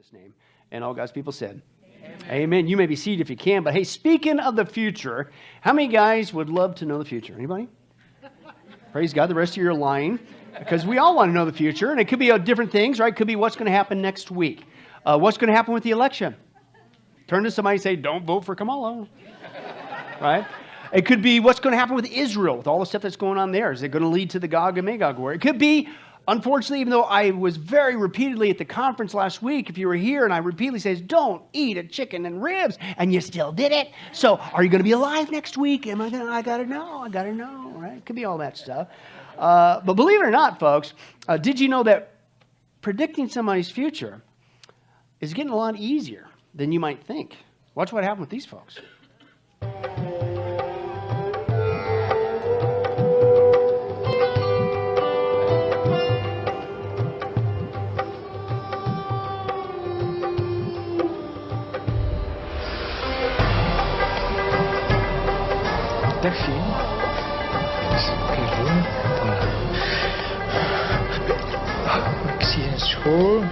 Jesus' name. And all God's people said, Amen. You may be seated if you can. But hey, speaking of the future, how many guys would love to know the future? Anybody? Praise God. The rest of you are lying because we all want to know the future. And it could be different things, right? It could be what's going to happen next week. What's going to happen with the election? Turn to somebody and say, don't vote for Kamala. Right? It could be what's going to happen with Israel, with all the stuff that's going on there. Is it going to lead to the Gog and Magog war? It could be, unfortunately, even though I was very repeatedly at the conference last week, if you were here, and I repeatedly says, don't eat a chicken and ribs, and you still did it. So are you going to be alive next week? I got to know, right? It could be all that stuff. But believe it or not, folks, did you know that predicting somebody's future is getting a lot easier than you might think? Watch what happened with these folks. Dag Fien. Ik zie een school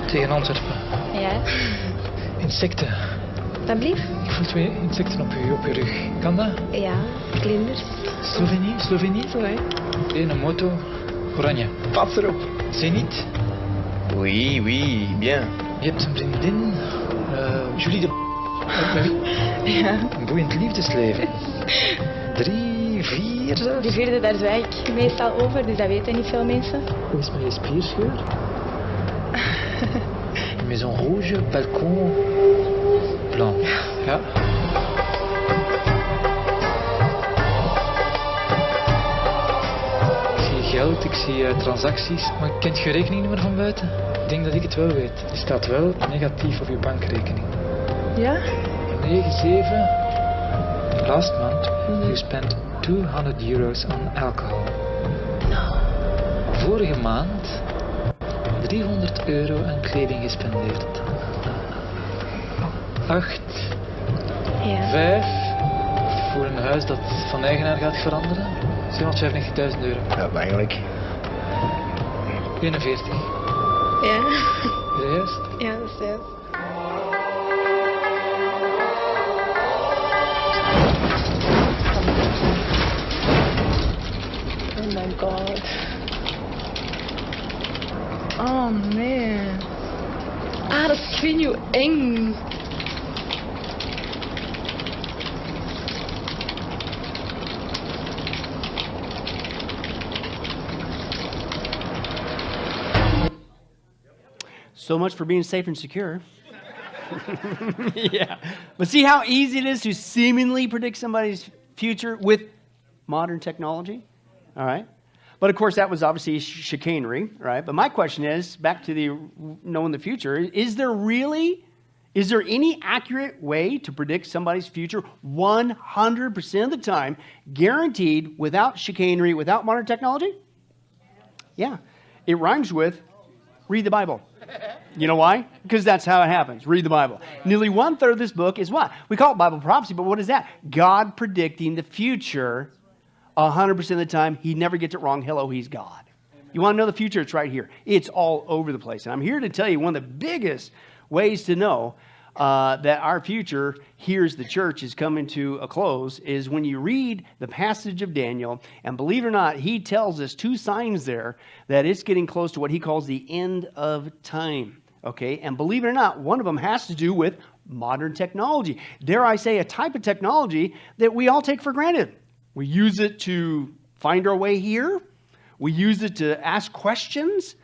tegen Antwerpen. Ja. Insecten. Dat blieft? Ik voel twee insecten op je rug. Kan dat? Ja, vlinders. Slovenie? Ouais. Een moto. Oranje. Pas erop. Zenith. Oui, bien. Je hebt een vriendin. Julie de... Ja. Een boeiend liefdesleven. 3, 4 zelfs. Die vierde, daar zwijg ik meestal over, dus dat weten niet veel mensen. Hoe is met je spierscheur? Maison rouge, balcon blanc. Ja. Ik zie geld, ik zie transacties, maar kent je rekeningnummer van buiten? Ik denk dat ik het wel weet. Die staat wel negatief op je bankrekening. Ja? 9-7. Last month, you spent €200 on alcohol. Vorige maand €300 aan kleding gespendeerd. 8. Ja. 5. Voor een huis dat van eigenaar gaat veranderen. €795.000. Ja, eigenlijk. 41. Ja. Juist? Ja, dat is juist. Oh my god. Oh man. Ah, dat vind je eng. So much for being safe and secure. Yeah. But see how easy it is to seemingly predict somebody's future with modern technology? All right. But of course, that was obviously chicanery, right? But my question is, back to the knowing the future, is there any accurate way to predict somebody's future 100% of the time, guaranteed, without chicanery, without modern technology? Yeah. It rhymes with read the Bible. You know why? Because that's how it happens. Read the Bible. Nearly 1/3 of this book is what? We call it Bible prophecy, but what is that? God predicting the future 100% of the time. He never gets it wrong. Hello, he's God. You want to know the future? It's right here. It's all over the place. And I'm here to tell you one of the biggest ways to know that our future here as the church is coming to a close is when you read the passage of Daniel, and believe it or not, he tells us 2 signs there that it's getting close to what he calls the end of time. Okay, and believe it or not, one of them has to do with modern technology. Dare I say, a type of technology that we all take for granted. We use it to find our way here. We use it to ask questions.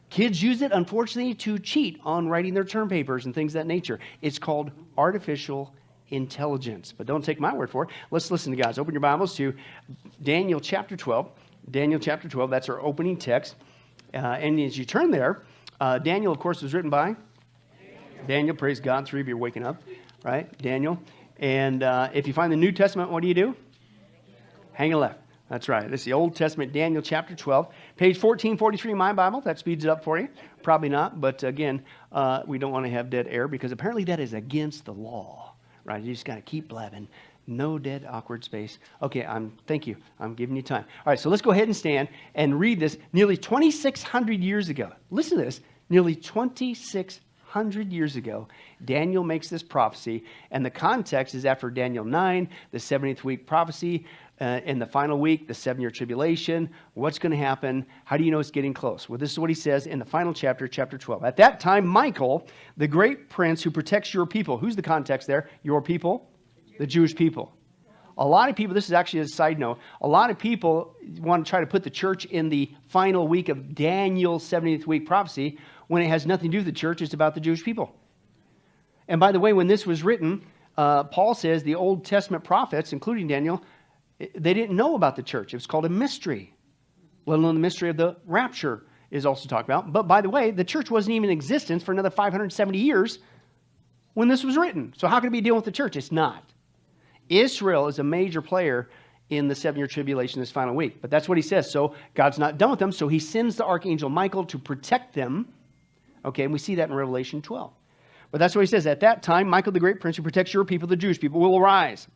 Kids use it, unfortunately, to cheat on writing their term papers and things of that nature. It's called artificial intelligence. But don't take my word for it. Let's listen to guys. Open your Bibles to Daniel chapter 12. Daniel chapter 12, that's our opening text. And as you turn there, Daniel, of course, was written by Daniel. Praise God. 3 of you are waking up, right? Daniel. And if you find the New Testament, what do? Hang a left. That's right. This is the Old Testament, Daniel chapter 12. Page 1443 in my Bible. That speeds it up for you. Probably not. But again, we don't want to have dead air because apparently that is against the law. Right? You just got to keep blabbing. No dead, awkward space. Okay, thank you. I'm giving you time. All right, so let's go ahead and stand and read this nearly 2,600 years ago. Listen to this. Nearly 2,600 600 years ago, Daniel makes this prophecy, and the context is after Daniel 9, the 70th week prophecy, in the final week, the 7-year tribulation. What's going to happen? How do you know it's getting close? Well, this is what he says in the final chapter, chapter 12. At that time, Michael, the great prince who protects your people. Who's the context there? Your people? The Jewish people. A lot of people, this is actually a side note, a lot of people want to try to put the church in the final week of Daniel's 70th week prophecy when it has nothing to do with the church. It's about the Jewish people. And by the way, when this was written, Paul says the Old Testament prophets, including Daniel, they didn't know about the church. It was called a mystery. Let alone the mystery of the rapture is also talked about. But by the way, the church wasn't even in existence for another 570 years when this was written. So how can it be dealing with the church? It's not. Israel is a major player in the 7-year tribulation this final week. But that's what he says. So God's not done with them. So he sends the archangel Michael to protect them. Okay, and we see that in Revelation 12. But that's what he says. At that time, Michael the great prince who protects your people, the Jewish people, will arise.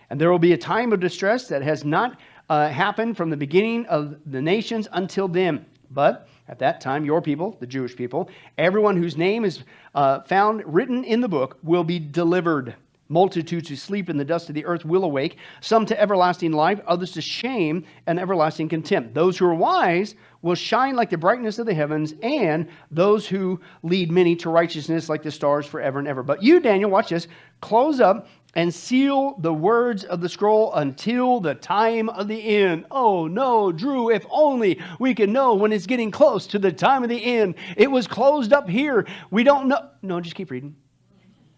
And there will be a time of distress that has not happened from the beginning of the nations until then. But at that time, your people, the Jewish people, everyone whose name is found written in the book will be delivered. Multitudes who sleep in the dust of the earth will awake, some to everlasting life, others to shame and everlasting contempt. Those who are wise will shine like the brightness of the heavens, and those who lead many to righteousness like the stars forever and ever. But you, Daniel, watch this, close up and seal the words of the scroll until the time of the end. Oh no, Drew, if only we could know when it's getting close to the time of the end. It was closed up here. We don't know. No, just keep reading.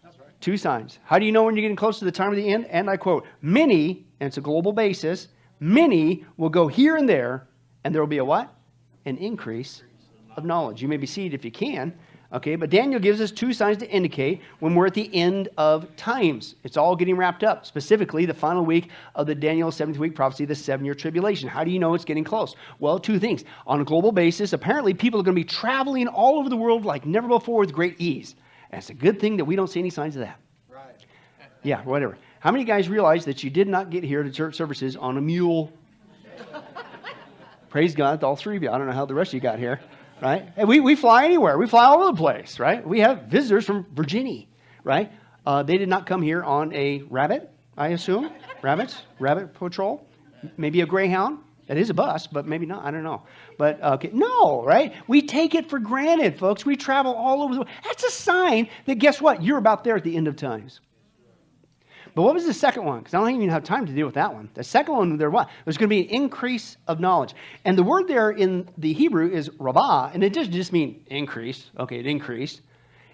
That's right. 2 signs. How do you know when you're getting close to the time of the end? And I quote, many, and it's a global basis, many will go here and there, and there will be a what? An increase of knowledge. You may be seated if you can. Okay, but Daniel gives us 2 signs to indicate when we're at the end of times. It's all getting wrapped up, specifically the final week of the Daniel 7th week prophecy, the 7-year tribulation. How do you know it's getting close? Well, 2 things. On a global basis, apparently people are going to be traveling all over the world like never before with great ease. And it's a good thing that we don't see any signs of that. Right. Yeah, whatever. How many guys realize that you did not get here to church services on a mule? Praise God, all 3 of you. I don't know how the rest of you got here. Right? And we fly anywhere. We fly all over the place, right? We have visitors from Virginia, right? They did not come here on a rabbit, I assume. Rabbit patrol. Maybe a Greyhound. That is a bus, but maybe not. I don't know. But, okay, no, right? We take it for granted, folks. We travel all over the world. That's a sign that, guess what? You're about there at the end of times. But what was the second one? Because I don't even have time to deal with that one. The second one, there's going to be an increase of knowledge. And the word there in the Hebrew is rabah, and it doesn't just mean increase. Okay, it increased.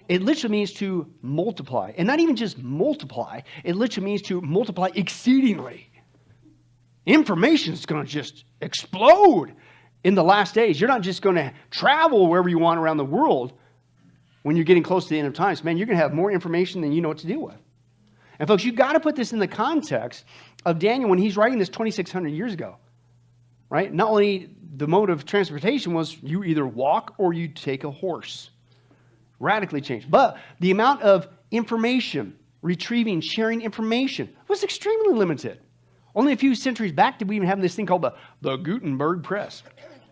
It literally means to multiply. And not even just multiply. It literally means to multiply exceedingly. Information is going to just explode in the last days. You're not just going to travel wherever you want around the world when you're getting close to the end of times. Man, you're going to have more information than you know what to deal with. And folks, you've got to put this in the context of Daniel when he's writing this 2,600 years ago, right? Not only the mode of transportation was you either walk or you take a horse. Radically changed. But the amount of information, retrieving, sharing information was extremely limited. Only a few centuries back did we even have this thing called the Gutenberg press,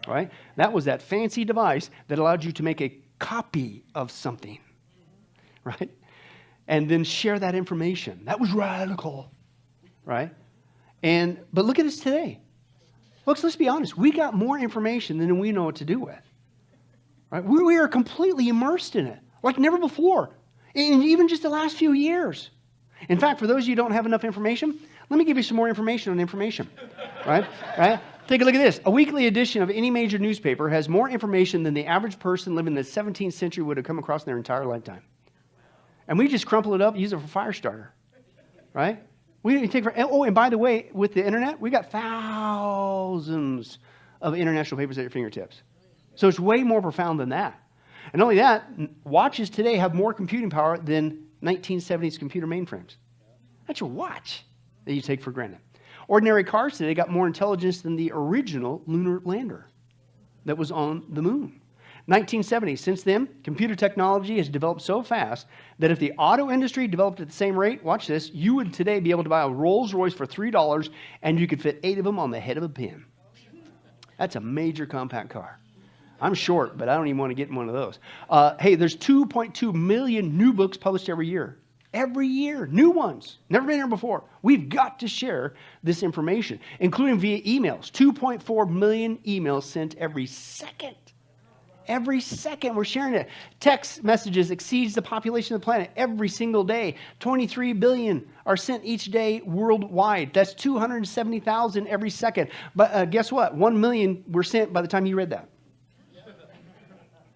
right? That was that fancy device that allowed you to make a copy of something, right? And then share that information. That was radical, right? But look at us today. Folks, let's be honest. We got more information than we know what to do with, right? We are completely immersed in it, like never before, in even just the last few years. In fact, for those of you who don't have enough information, let me give you some more information on information, right? Right? Take a look at this. A weekly edition of any major newspaper has more information than the average person living in the 17th century would have come across in their entire lifetime. And we just crumple it up, use it for fire starter, right? And by the way, with the internet, we got thousands of international papers at your fingertips. So it's way more profound than that. And not only that, watches today have more computing power than 1970s computer mainframes. That's your watch that you take for granted. Ordinary cars today got more intelligence than the original lunar lander that was on the moon. 1970, since then, computer technology has developed so fast that if the auto industry developed at the same rate, watch this, you would today be able to buy a Rolls Royce for $3 and you could fit 8 of them on the head of a pin. That's a major compact car. I'm short, but I don't even want to get in one of those. Hey, there's 2.2 million new books published every year. Every year, new ones. Never been here before. We've got to share this information, including via emails. 2.4 million emails sent every second. Every second we're sharing it. Text messages exceeds the population of the planet every single day. 23 billion are sent each day worldwide. That's 270,000 every second. But guess what? 1 million were sent by the time you read that.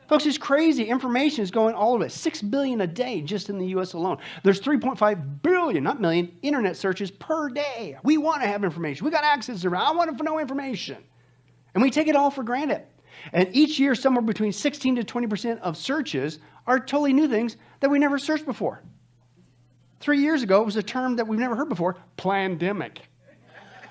Folks, it's crazy. Information is going all over it. 6 billion a day just in the U.S. alone. There's 3.5 billion, not million, internet searches per day. We want to have information. We got access to it. I want to know information. And we take it all for granted. And each year, somewhere between 16 to 20% of searches are totally new things that we never searched before. 3 years ago, it was a term that we've never heard before, plandemic,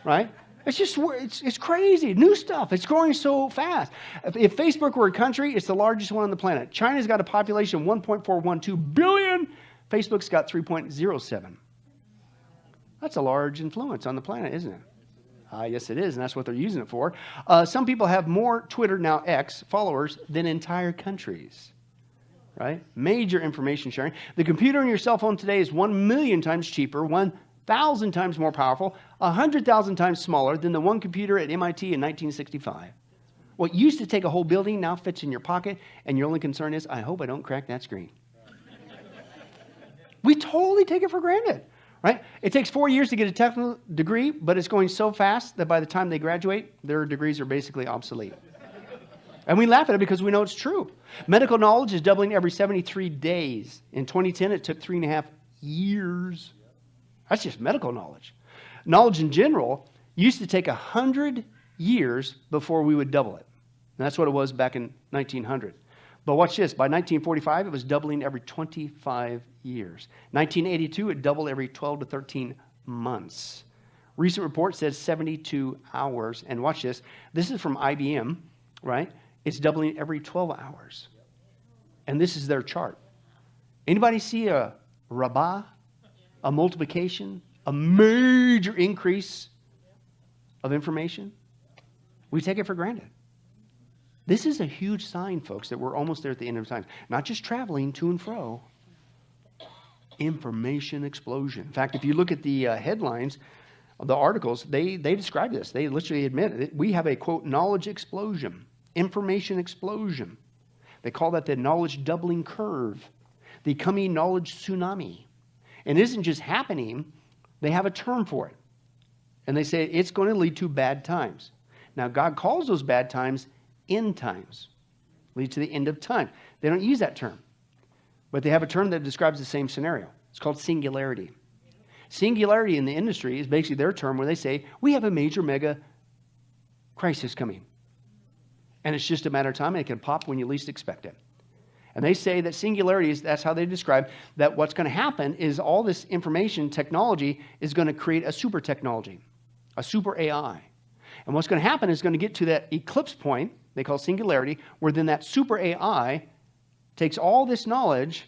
right? It's just, it's crazy, new stuff. It's growing so fast. If Facebook were a country, it's the largest one on the planet. China's got a population of 1.412 billion. Facebook's got 3.07. That's a large influence on the planet, isn't it? Yes, it is, and that's what they're using it for. Some people have more Twitter, now X, followers than entire countries, right? Major information sharing. The computer on your cell phone today is 1 million times cheaper, 1,000 times more powerful, 100,000 times smaller than the one computer at MIT in 1965. What used to take a whole building now fits in your pocket, and your only concern is, I hope I don't crack that screen. We totally take it for granted. Right? It takes 4 years to get a technical degree, but it's going so fast that by the time they graduate, their degrees are basically obsolete. And we laugh at it because we know it's true. Medical knowledge is doubling every 73 days. In 2010, it took 3.5 years. That's just medical knowledge. Knowledge in general used to take 100 years before we would double it. And that's what it was back in 1900. But watch this. By 1945, it was doubling every 25 years. 1982, it doubled every 12 to 13 months. Recent report says 72 hours. And watch this. This is from IBM, right? It's doubling every 12 hours. And this is their chart. Anybody see a rabah, a multiplication, a major increase of information? We take it for granted. This is a huge sign, folks, that we're almost there at the end of time. Not just traveling to and fro. Information explosion. In fact, if you look at the headlines of the articles, they describe this. They literally admit it. We have a, quote, knowledge explosion, information explosion. They call that the knowledge doubling curve, the coming knowledge tsunami. And it isn't just happening. They have a term for it. And they say it's going to lead to bad times. Now, God calls those bad times end times, lead to the end of time. They don't use that term, but they have a term that describes the same scenario. It's called singularity. Singularity in the industry is basically their term where they say, we have a major mega crisis coming. And it's just a matter of time, and it can pop when you least expect it. And they say that singularity is, that's how they describe that what's going to happen is all this information technology is going to create a super technology, a super AI. And what's going to happen is going to get to that eclipse point, they call singularity, where then that super AI takes all this knowledge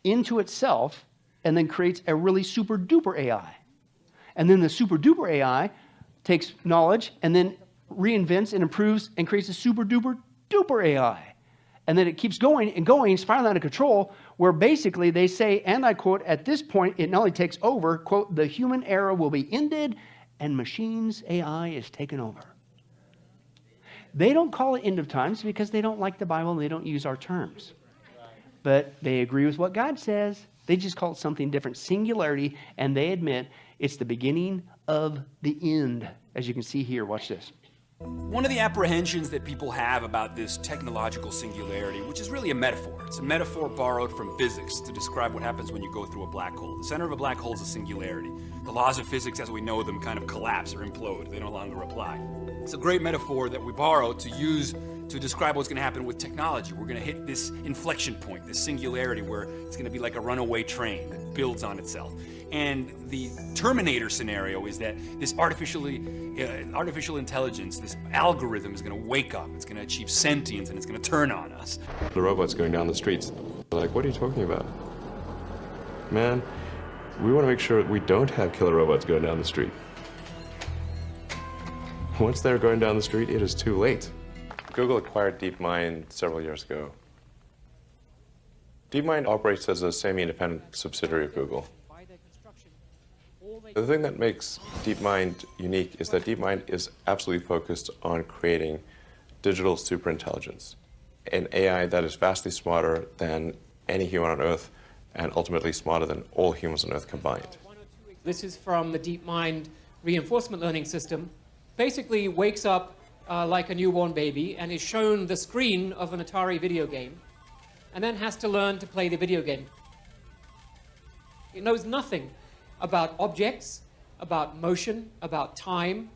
into itself and then creates a really super duper AI. And then the super duper AI takes knowledge and then reinvents and improves and creates a super duper duper AI. And then it keeps going and going, it's finally out of control, where basically they say, and I quote, at this point, it not only takes over, quote, the human era will be ended and machines AI is taken over. They don't call it end of times because they don't like the Bible and they don't use our terms. But they agree with what God says. They just call it something different, singularity, and they admit it's the beginning of the end. As you can see here, watch this. One of the apprehensions that people have about this technological singularity, which is really a metaphor. It's a metaphor borrowed from physics to describe what happens when you go through a black hole. The center of a black hole is a singularity. The laws of physics as we know them kind of collapse or implode. They no longer apply. It's a great metaphor that we borrow to use to describe what's going to happen with technology. We're going to hit this inflection point, this singularity where it's going to be like a runaway train that builds on itself. And the Terminator scenario is that this artificial intelligence, this algorithm is going to wake up, it's going to achieve sentience, and it's going to turn on us. The robots going down the streets. Like, what are you talking about? Man, we want to make sure we don't have killer robots going down the street. Once they're going down the street, it is too late. Google acquired DeepMind several years ago. DeepMind operates as a semi-independent subsidiary of Google. The thing that makes DeepMind unique is that DeepMind is absolutely focused on creating digital superintelligence, an AI that is vastly smarter than any human on Earth and ultimately smarter than all humans on Earth combined. This is from the DeepMind reinforcement learning system. Basically wakes up like a newborn baby and is shown the screen of an Atari video game and then has to learn to play the video game. It knows nothing about objects, about motion, about time.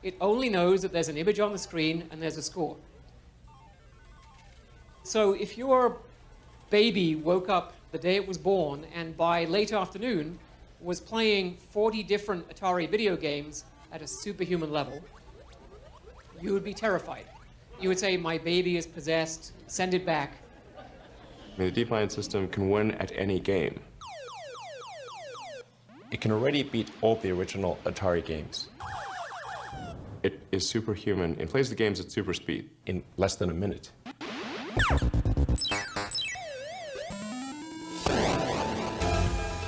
It only knows that there's an image on the screen and there's a score. So if your baby woke up the day it was born and by late afternoon was playing 40 different Atari video games at a superhuman level, you would be terrified. You would say, my baby is possessed, send it back. I mean, the DeepMind system can win at any game. It can already beat all the original Atari games. It is superhuman. It plays the games at super speed in less than a minute.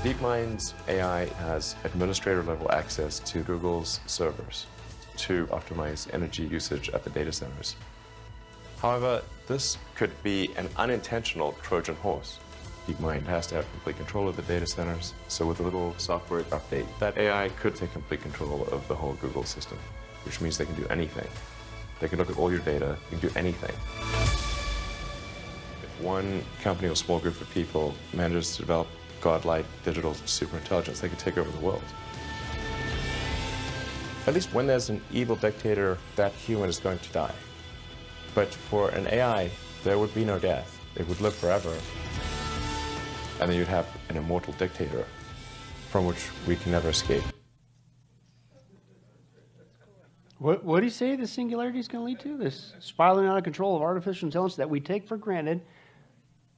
DeepMind's AI has administrator-level access to Google's servers to optimize energy usage at the data centers. However, this could be an unintentional Trojan horse. DeepMind has to have complete control of the data centers, so with a little software update, that AI could take complete control of the whole Google system, which means they can do anything. They can look at all your data, they can do anything. If one company or small group of people manages to develop godlike digital superintelligence, they could take over the world. At least when there's an evil dictator, that human is going to die. But for an AI, there would be no death. It would live forever. And then you'd have an immortal dictator from which we can never escape. What do you say the singularity is going to lead to? This spiraling out of control of artificial intelligence that we take for granted,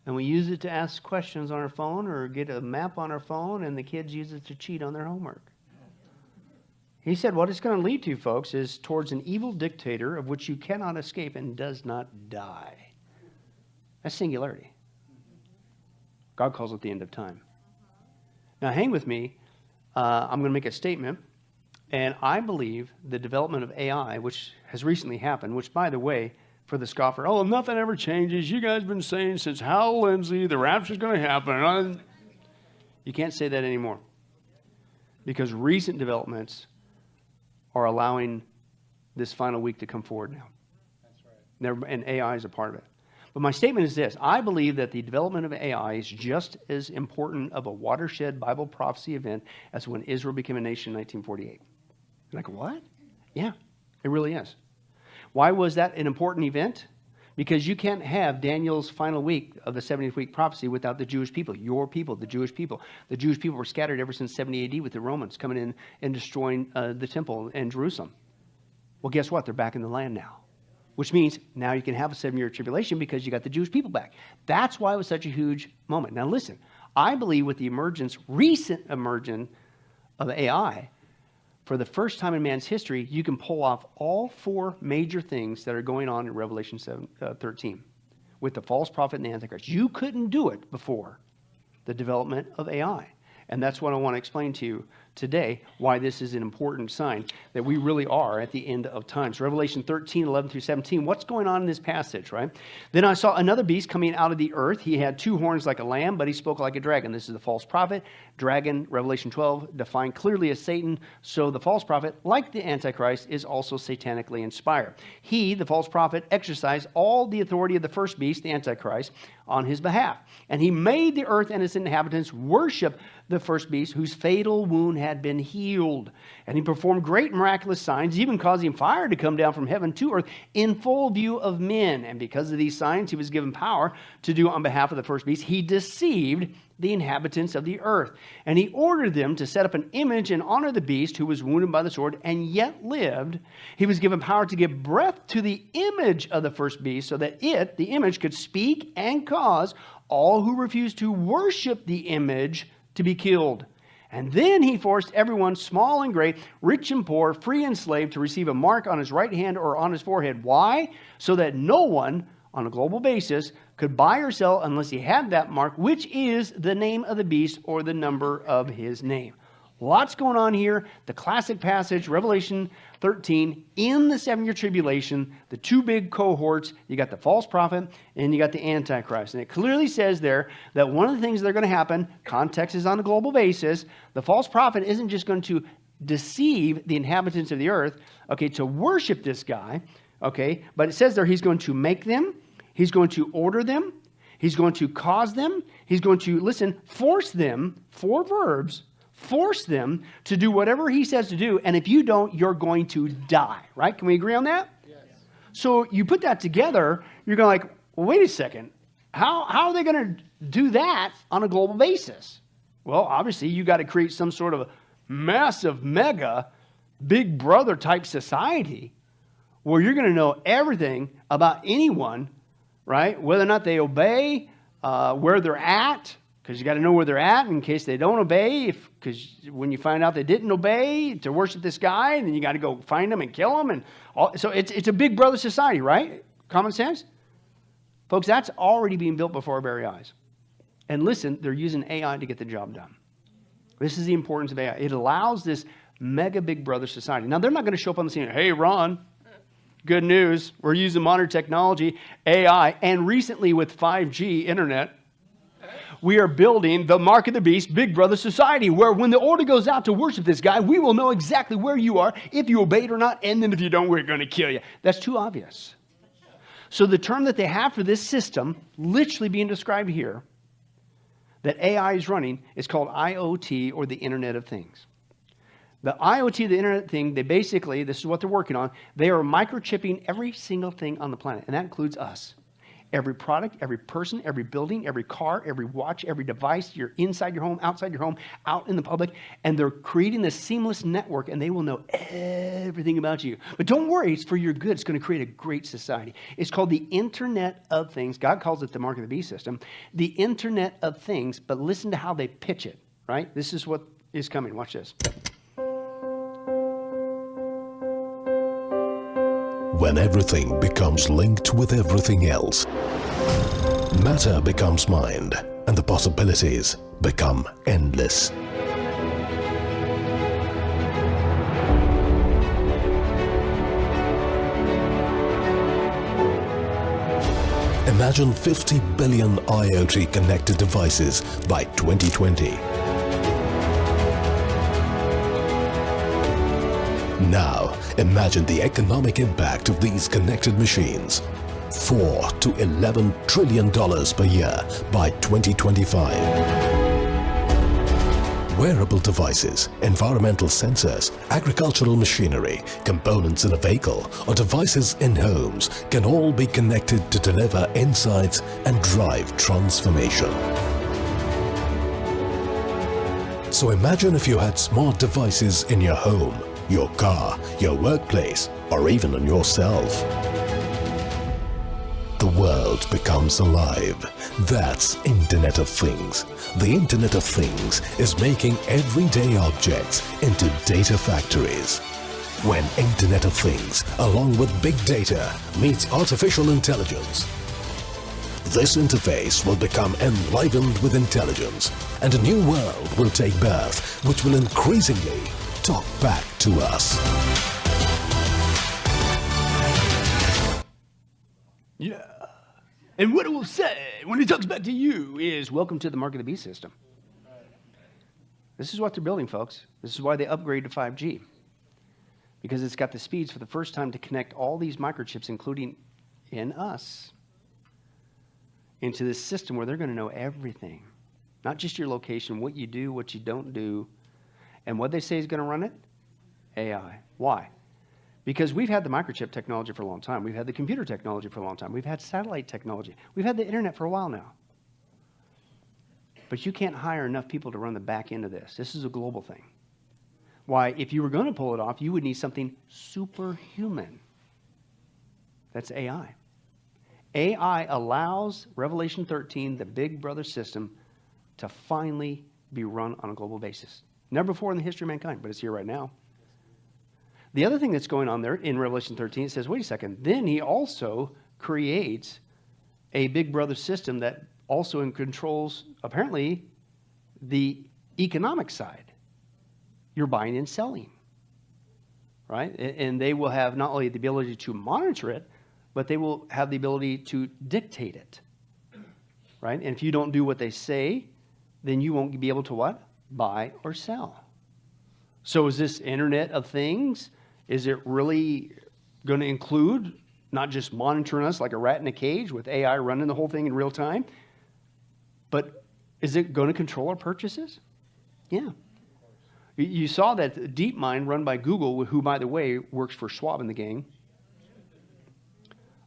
and we use it to ask questions on our phone or get a map on our phone, and the kids use it to cheat on their homework. He said what it's going to lead to, folks, is towards an evil dictator of which you cannot escape and does not die. That's singularity. God calls it the end of time. Now, hang with me. I'm going to make a statement. And I believe the development of AI, which has recently happened, which, by the way, for the scoffer, oh, nothing ever changes. You guys have been saying since Hal Lindsey, the rapture is going to happen. You can't say that anymore. Because recent developments are allowing this final week to come forward now. That's right. And AI is a part of it. But my statement is this. I believe that the development of AI is just as important of a watershed Bible prophecy event as when Israel became a nation in 1948. You're like, what? Yeah, it really is. Why was that an important event? Because you can't have Daniel's final week of the 70th week prophecy without the Jewish people, your people, the Jewish people. The Jewish people were scattered ever since 70 AD with the Romans coming in and destroying the temple in Jerusalem. Well, guess what? They're back in the land now. Which means now you can have a 7-year tribulation because you got the Jewish people back. That's why it was such a huge moment. Now listen, I believe with the recent emergence of AI, for the first time in man's history, you can pull off all 4 major things that are going on in Revelation 13 with the false prophet and the Antichrist. You couldn't do it before the development of AI. And that's what I want to explain to you today, why this is an important sign that we really are at the end of times. Revelation 13, 11 through 17, what's going on in this passage, right? Then I saw another beast coming out of the earth. He had 2 horns like a lamb, but he spoke like a dragon. This is the false prophet. Dragon, Revelation 12, defined clearly as Satan. So the false prophet, like the Antichrist, is also satanically inspired. He, the false prophet, exercised all the authority of the first beast, the Antichrist, on his behalf. And he made the earth and its inhabitants worship the first beast whose fatal wound had been healed. And he performed great miraculous signs, even causing fire to come down from heaven to earth in full view of men. And because of these signs, he was given power to do on behalf of the first beast. He deceived the inhabitants of the earth. And he ordered them to set up an image and honor the beast who was wounded by the sword and yet lived. He was given power to give breath to the image of the first beast so that it, the image, could speak and cause all who refused to worship the image to be killed. And then he forced everyone, small and great, rich and poor, free and slave, to receive a mark on his right hand or on his forehead. Why? So that no one on a global basis could buy or sell unless he had that mark, which is the name of the beast or the number of his name. Lots going on here. The classic passage, Revelation 13, in the 7-year tribulation, the two big cohorts, you got the false prophet and you got the Antichrist. And it clearly says there that one of the things that are going to happen, context is on a global basis, the false prophet isn't just going to deceive the inhabitants of the earth, okay, to worship this guy, okay, but it says there he's going to make them, he's going to order them, he's going to cause them, he's going to, listen, force them, 4 verbs, force them to do whatever he says to do, and if you don't, you're going to die, right? Can we agree on that? Yes. So you put that together, you're going like, well, wait a second. How are they going to do that on a global basis? Well, obviously, you got to create some sort of massive, mega, big brother type society where you're going to know everything about anyone, right? Whether or not they obey, where they're at, because you got to know where they're at in case they don't obey. Because when you find out they didn't obey to worship this guy, and then you got to go find them and kill them. And all, so it's a big brother society, right? Common sense? Folks, that's already being built before our very eyes. And listen, they're using AI to get the job done. This is the importance of AI. It allows this mega big brother society. Now, they're not going to show up on the scene, hey, Ron, good news. We're using modern technology, AI, and recently with 5G internet, we are building the mark of the beast, big brother society, where when the order goes out to worship this guy, we will know exactly where you are, if you obey it or not, and then if you don't, we're going to kill you. That's too obvious. So the term that they have for this system, literally being described here, that AI is running, is called IoT, or the Internet of Things. The IoT, the Internet thing, they basically, this is what they're working on, they are microchipping every single thing on the planet, and that includes us. Every product, every person, every building, every car, every watch, every device, you're inside your home, outside your home, out in the public, and they're creating this seamless network, and they will know everything about you. But don't worry, it's for your good. It's going to create a great society. It's called the Internet of Things. God calls it the Mark of the Beast system. The Internet of Things, but listen to how they pitch it, right? This is what is coming. Watch this. When everything becomes linked with everything else, matter becomes mind, and the possibilities become endless. Imagine 50 billion IoT connected devices by 2020. Now, imagine the economic impact of these connected machines. $4 to $11 trillion per year by 2025. Wearable devices, environmental sensors, agricultural machinery, components in a vehicle, or devices in homes can all be connected to deliver insights and drive transformation. So imagine if you had smart devices in your home, your car, your workplace, or even on yourself. The world becomes alive. That's Internet of Things. The Internet of Things is making everyday objects into data factories. When Internet of Things, along with big data, meets artificial intelligence, this interface will become enlivened with intelligence, and a new world will take birth, which will increasingly talk back to us. Yeah. And what it will say when it talks back to you is, welcome to the Mark of the Beast system. This is what they're building, folks. This is why they upgrade to 5G. Because it's got the speeds for the first time to connect all these microchips, including in us, into this system where they're going to know everything. Not just your location, what you do, what you don't do. And what they say is going to run it? AI. Why? Because we've had the microchip technology for a long time. We've had the computer technology for a long time. We've had satellite technology. We've had the internet for a while now. But you can't hire enough people to run the back end of this. This is a global thing. Why? If you were going to pull it off, you would need something superhuman. That's AI. AI allows Revelation 13, the big brother system, to finally be run on a global basis. Never before in the history of mankind, but it's here right now. The other thing that's going on there in Revelation 13, it says, wait a second, then he also creates a big brother system that also controls, apparently, the economic side. You're buying and selling, right? And they will have not only the ability to monitor it, but they will have the ability to dictate it, right? And if you don't do what they say, then you won't be able to what? Buy or sell. So is this Internet of Things? Is it really going to include not just monitoring us like a rat in a cage with AI running the whole thing in real time, but is it going to control our purchases? Yeah. You saw that DeepMind run by Google, who, by the way, works for Schwab in the gang.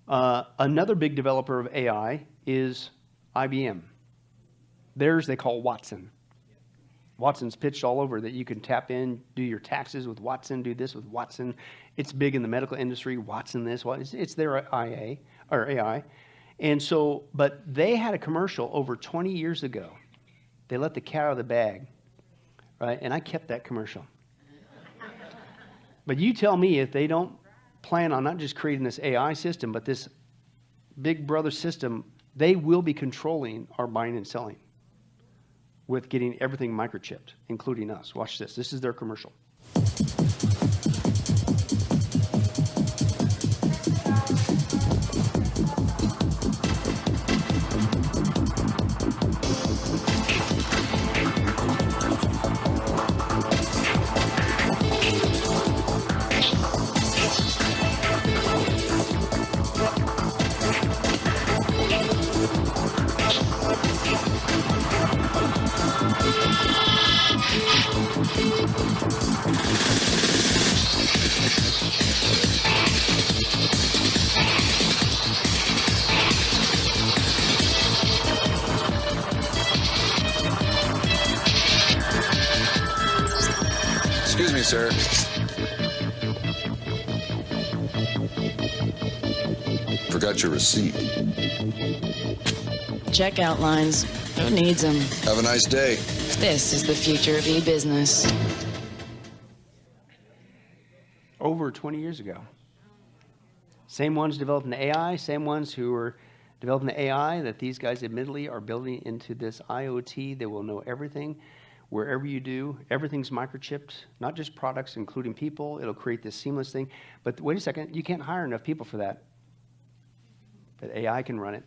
Another big developer of AI is IBM. Theirs they call Watson. Watson's pitched all over that you can tap in, do your taxes with Watson, do this with Watson. It's big in the medical industry, Watson this, it's their AI. And so, but they had a commercial over 20 years ago. They let the cat out of the bag, right? And I kept that commercial. But you tell me if they don't plan on not just creating this AI system, but this big brother system, they will be controlling our buying and selling with getting everything microchipped, including us. Watch this. This is their commercial. Excuse me, sir. Forgot your receipt. Checkout lines. Who needs them? Have a nice day. This is the future of e-business. Over 20 years ago. Same ones developing the AI, same ones who are developing the AI that these guys admittedly are building into this IoT. They will know everything. Wherever you do, everything's microchipped, not just products, including people. It'll create this seamless thing. But wait a second, you can't hire enough people for that. But AI can run it.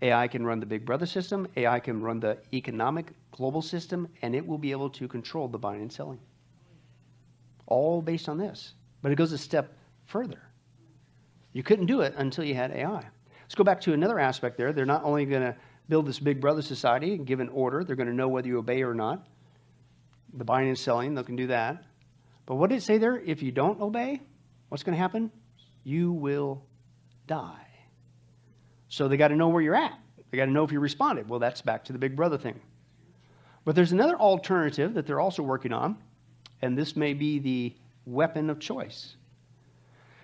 AI can run the big brother system. AI can run the economic global system, and it will be able to control the buying and selling. All based on this. But it goes a step further. You couldn't do it until you had AI. Let's go back to another aspect there. They're not only going to build this big brother society and give an order. They're going to know whether you obey or not. The buying and selling, they can do that. But what did it say there? If you don't obey, what's going to happen? You will die. So they got to know where you're at. They got to know if you responded. Well, that's back to the big brother thing. But there's another alternative that they're also working on, and this may be the weapon of choice.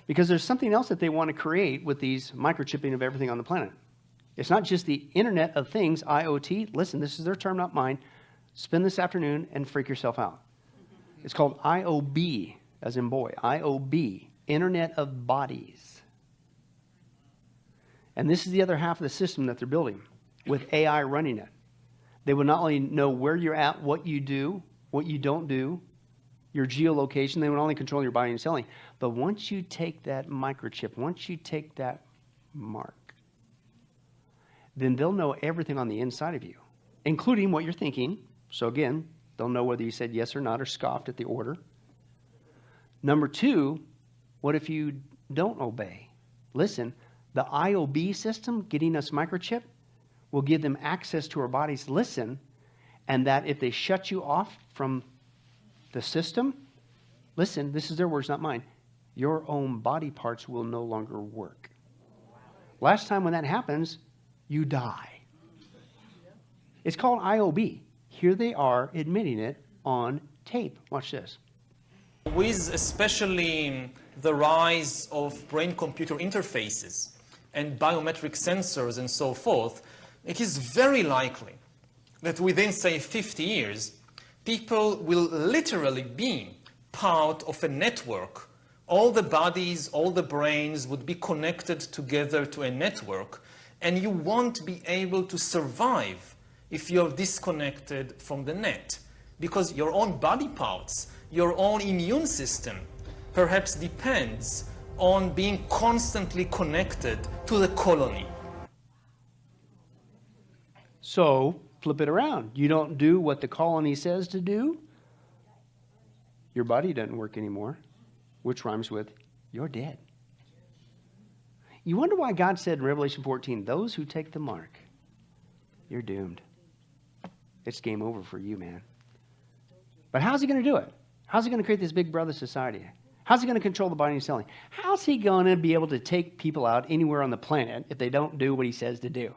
Because there's something else that they want to create with these microchipping of everything on the planet. It's not just the Internet of Things, IoT. Listen, this is their term, not mine. Spend this afternoon and freak yourself out. It's called IOB, as in boy. IOB, Internet of Bodies. And this is the other half of the system that they're building with AI running it. They will not only know where you're at, what you do, what you don't do, your geolocation. They will not only control your buying and selling. But once you take that microchip, once you take that mark, then they'll know everything on the inside of you, including what you're thinking. So again, they'll know whether you said yes or not or scoffed at the order. Number two, what if you don't obey? Listen, the IOB system, getting us microchip, will give them access to our bodies. Listen, and that if they shut you off from the system, listen, this is their words, not mine, your own body parts will no longer work. Last time when that happens, you die. It's called IOB. Here they are admitting it on tape. Watch this. With especially the rise of brain-computer interfaces and biometric sensors and so forth, it is very likely that within, say, 50 years, people will literally be part of a network. All the bodies, all the brains would be connected together to a network, and you won't be able to survive if you're disconnected from the net, because your own body parts, your own immune system, perhaps depends on being constantly connected to the colony. So, flip it around. You don't do what the colony says to do, your body doesn't work anymore, which rhymes with you're dead. You wonder why God said in Revelation 14, those who take the mark, you're doomed. It's game over for you, man. But how's he going to do it? How's he going to create this big brother society? How's he going to control the buying and selling? How's he going to be able to take people out anywhere on the planet if they don't do what he says to do?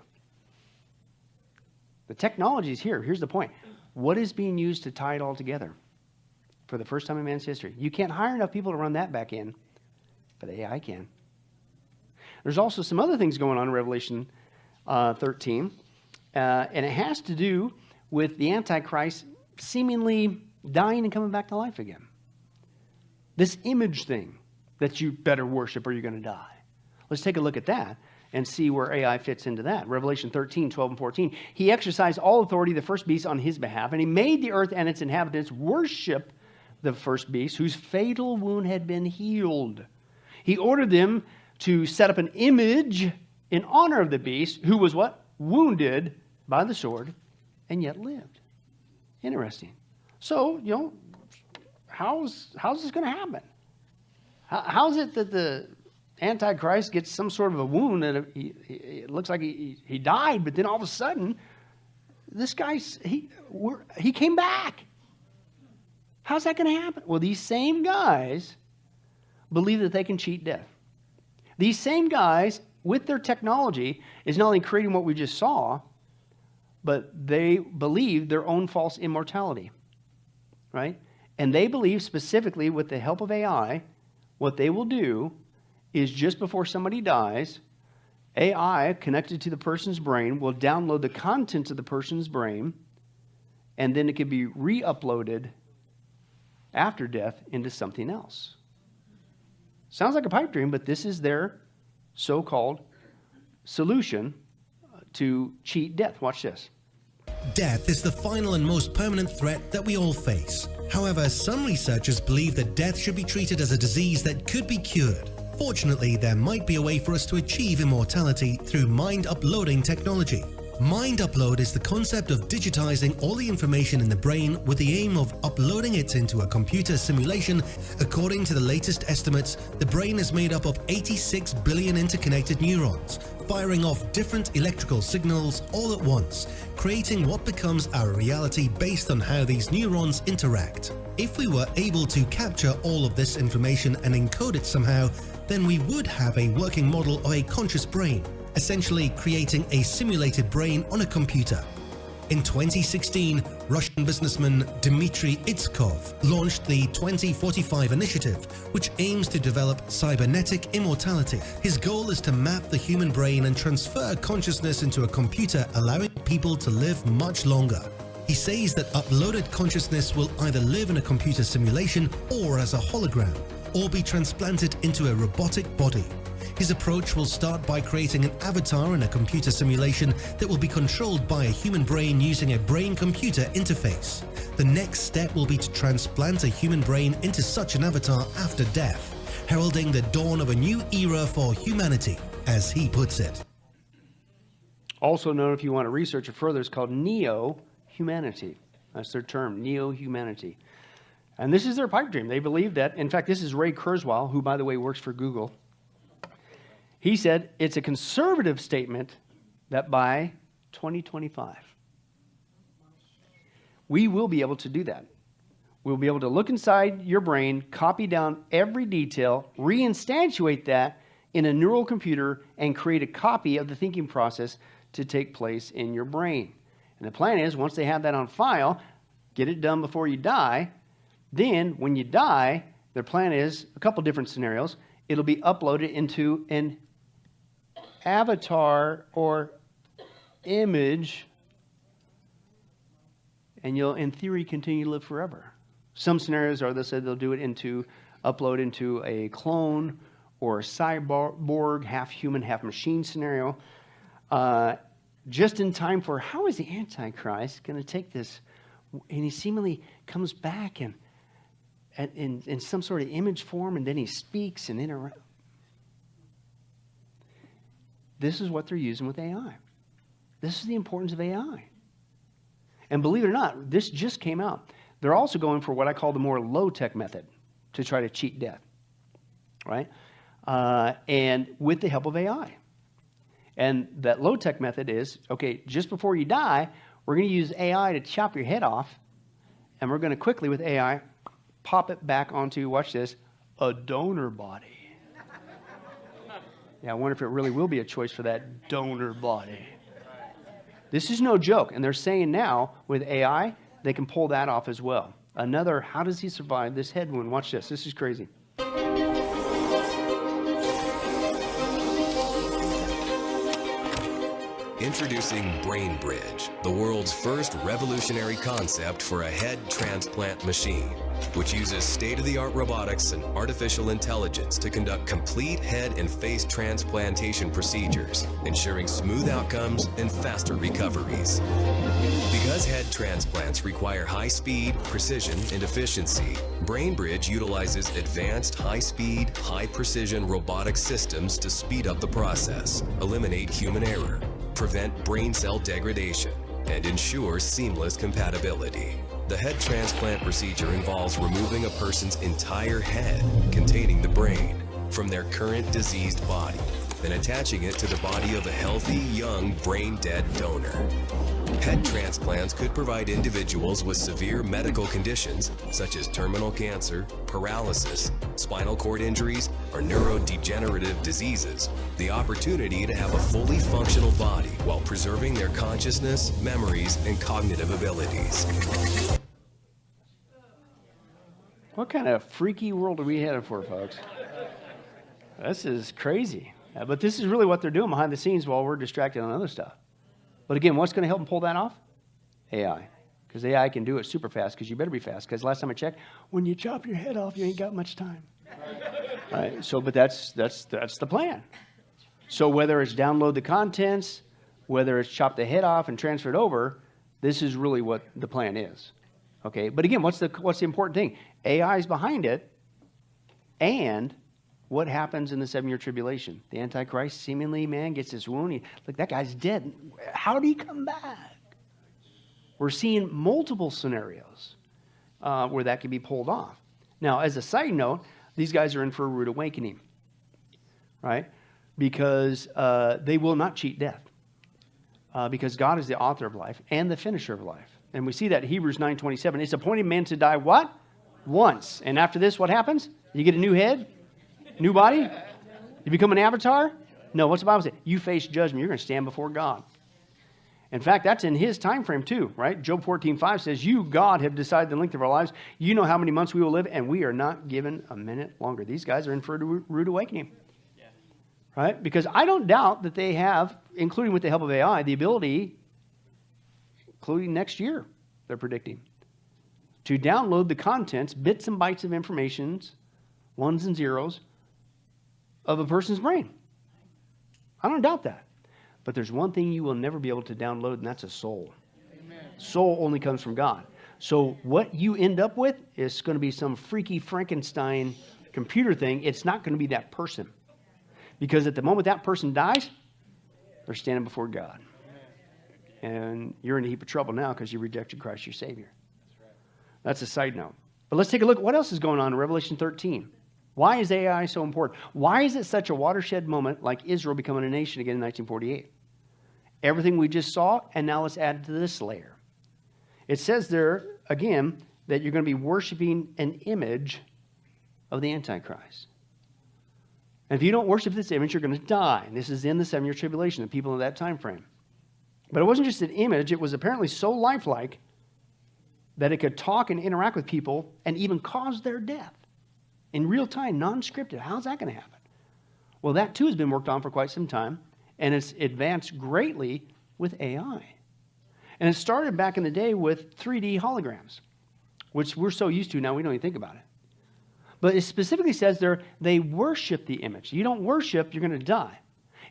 The technology is here. Here's the point. What is being used to tie it all together for the first time in man's history? You can't hire enough people to run that back in, but AI can. There's also some other things going on in Revelation 13, and it has to do with the Antichrist seemingly dying and coming back to life again. This image thing that you better worship or you're going to die. Let's take a look at that and see where AI fits into that. Revelation 13, 12, and 14. He exercised all authority of the first beast on his behalf, and he made the earth and its inhabitants worship the first beast, whose fatal wound had been healed. He ordered them to set up an image in honor of the beast, who was what? Wounded by the sword, and yet lived. Interesting. So, how's this going to happen? How is it that the Antichrist gets some sort of a wound and it looks like he died, but then all of a sudden, this guy, he came back. How's that going to happen? Well, these same guys believe that they can cheat death. These same guys, with their technology, is not only creating what we just saw, but they believe their own false immortality, right? And they believe specifically with the help of AI, what they will do is just before somebody dies, AI connected to the person's brain will download the contents of the person's brain, and then it can be re-uploaded after death into something else. Sounds like a pipe dream, but this is their so-called solution to cheat death. Watch this. Death is the final and most permanent threat that we all face. However, some researchers believe that death should be treated as a disease that could be cured. Fortunately, there might be a way for us to achieve immortality through mind uploading technology. Mind upload is the concept of digitizing all the information in the brain with the aim of uploading it into a computer simulation. According to the latest estimates, the brain is made up of 86 billion interconnected neurons, firing off different electrical signals all at once, creating what becomes our reality based on how these neurons interact. If we were able to capture all of this information and encode it somehow, then we would have a working model of a conscious brain, essentially creating a simulated brain on a computer. In 2016, Russian businessman Dmitry Itskov launched the 2045 initiative, which aims to develop cybernetic immortality. His goal is to map the human brain and transfer consciousness into a computer, allowing people to live much longer. He says that uploaded consciousness will either live in a computer simulation or as a hologram, or be transplanted into a robotic body. His approach will start by creating an avatar in a computer simulation that will be controlled by a human brain using a brain-computer interface. The next step will be to transplant a human brain into such an avatar after death, heralding the dawn of a new era for humanity, as he puts it. Also known, if you want to research it further, it's called neo-humanity. That's their term, neo-humanity. And this is their pipe dream. They believe that, in fact, this is Ray Kurzweil, who, by the way, works for Google. He said it's a conservative statement that by 2025, we will be able to do that. We'll be able to look inside your brain, copy down every detail, reinstantiate that in a neural computer, and create a copy of the thinking process to take place in your brain. And the plan is, once they have that on file, get it done before you die. Then, when you die, their plan is a couple different scenarios. It'll be uploaded into an avatar or image and you'll, in theory, continue to live forever. Some scenarios are, they said they'll do it upload into a clone or a cyborg, half human, half machine scenario. Just in time for, how is the Antichrist going to take this? And he seemingly comes back and in some sort of image form, and then he speaks and interacts. This is what they're using with AI. This is the importance of AI. And believe it or not, this just came out. They're also going for what I call the more low-tech method to try to cheat death, right? And with the help of AI. And that low-tech method is, okay, just before you die, we're going to use AI to chop your head off, and we're going to quickly, with AI, pop it back onto, watch this, a donor body. Yeah, I wonder if it really will be a choice for that donor body. This is no joke, and they're saying now, with AI, they can pull that off as well. Another, how does he survive this head wound? Watch this. This is crazy. Introducing BrainBridge, the world's first revolutionary concept for a head transplant machine, which uses state-of-the-art robotics and artificial intelligence to conduct complete head and face transplantation procedures, ensuring smooth outcomes and faster recoveries. Because head transplants require high speed, precision, and efficiency, BrainBridge utilizes advanced high-speed, high-precision robotic systems to speed up the process, eliminate human error, prevent brain cell degradation, and ensure seamless compatibility. The head transplant procedure involves removing a person's entire head containing the brain from their current diseased body and attaching it to the body of a healthy, young, brain-dead donor. Head transplants could provide individuals with severe medical conditions such as terminal cancer, paralysis, spinal cord injuries, or neurodegenerative diseases the opportunity to have a fully functional body while preserving their consciousness, memories, and cognitive abilities. What kind of freaky world are we headed for, folks? This is crazy. But this is really what they're doing behind the scenes while we're distracted on other stuff. But again, what's going to help them pull that off? AI. Because AI can do it super fast, because you better be fast. Because last time I checked, when you chop your head off, you ain't got much time. Right? So, but that's the plan. So whether it's download the contents, whether it's chop the head off and transfer it over, this is really what the plan is. Okay, but again, what's the important thing? AI is behind it, and what happens in the 7-year tribulation? The Antichrist seemingly, man, gets this wound. Look, that guy's dead. How did he come back? We're seeing multiple scenarios where that can be pulled off. Now, as a side note, these guys are in for a rude awakening, right? Because they will not cheat death. Because God is the author of life and the finisher of life. And we see that in Hebrews 9:27. It's appointed man to die what? Once. And after this, what happens? You get a new head? New body? You become an avatar? No, what's the Bible say? You face judgment. You're going to stand before God. In fact, that's in his time frame too, right? Job 14:5 says, you, God, have decided the length of our lives. You know how many months we will live, and we are not given a minute longer. These guys are in for a rude awakening. Yeah. Right? Because I don't doubt that they have, including with the help of AI, the ability, including next year, they're predicting, to download the contents, bits and bytes of information, ones and zeros, of a person's brain. I don't doubt that. But there's one thing you will never be able to download, and that's a soul. Amen. Soul only comes from God. So what you end up with is going to be some freaky Frankenstein computer thing. It's not going to be that person. Because at the moment that person dies, they're standing before God. And you're in a heap of trouble now because you rejected Christ your Savior. That's a side note. But let's take a look at what else is going on in Revelation 13. Why is AI so important? Why is it such a watershed moment like Israel becoming a nation again in 1948? Everything we just saw, and now let's add to this layer. It says there, again, that you're going to be worshiping an image of the Antichrist. And if you don't worship this image, you're going to die. And this is in the 7-year tribulation, the people in that time frame. But it wasn't just an image. It was apparently so lifelike that it could talk and interact with people and even cause their death. In real time, non-scripted. How's that going to happen? Well, that too has been worked on for quite some time, and it's advanced greatly with AI. And it started back in the day with 3D holograms, which we're so used to now we don't even think about it. But it specifically says there, they worship the image. You don't worship, you're going to die.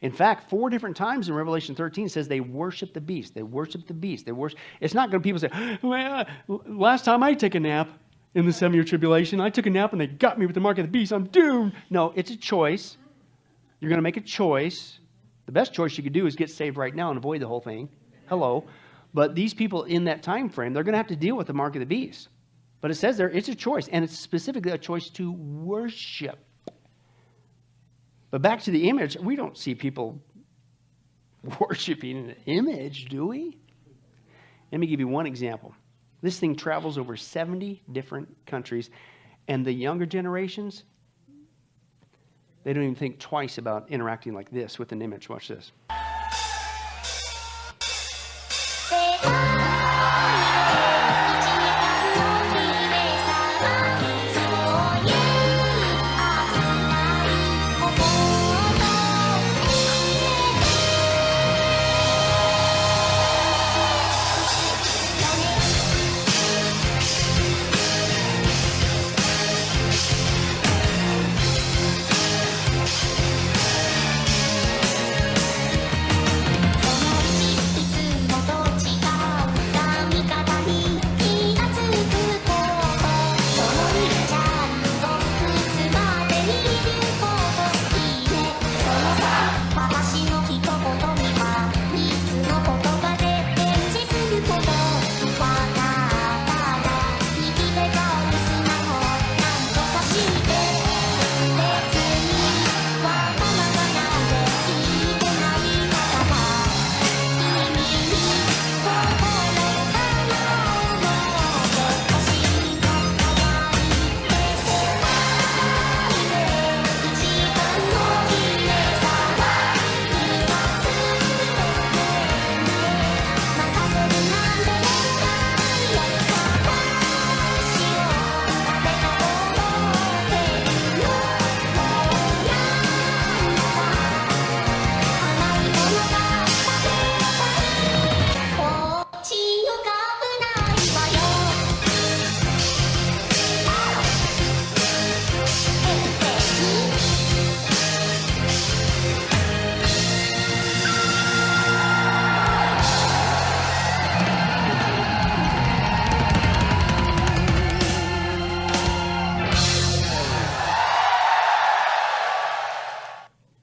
In fact, 4 different times in Revelation 13 it says they worship the beast. They worship the beast. They worship. It's not going to people say, well, last time I took a nap in the 7-year tribulation, I took a nap and they got me with the mark of the beast. I'm doomed. No, it's a choice. You're going to make a choice. The best choice you could do is get saved right now and avoid the whole thing. Hello. But these people in that time frame, they're going to have to deal with the mark of the beast. But it says there, it's a choice, and it's specifically a choice to worship. But back to the image, we don't see people worshiping an image, do we? Let me give you one example. This thing travels over 70 different countries, and the younger generations, they don't even think twice about interacting like this with an image. Watch this.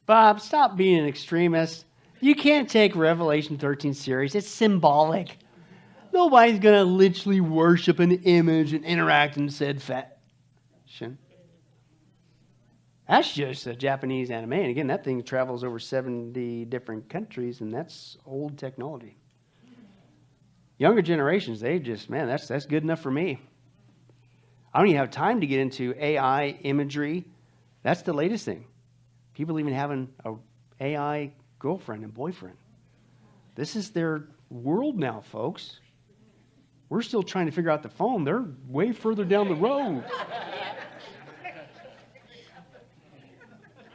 Bob, stop being an extremist. You can't take Revelation 13 serious. It's symbolic. Nobody's going to literally worship an image and interact in said fashion. That's just a Japanese anime. And again, that thing travels over 70 different countries, and that's old technology. Younger generations, they just, man, that's good enough for me. I don't even have time to get into AI imagery. That's the latest thing. People even having an AI girlfriend and boyfriend. This is their world now, folks. We're still trying to figure out the phone. They're way further down the road.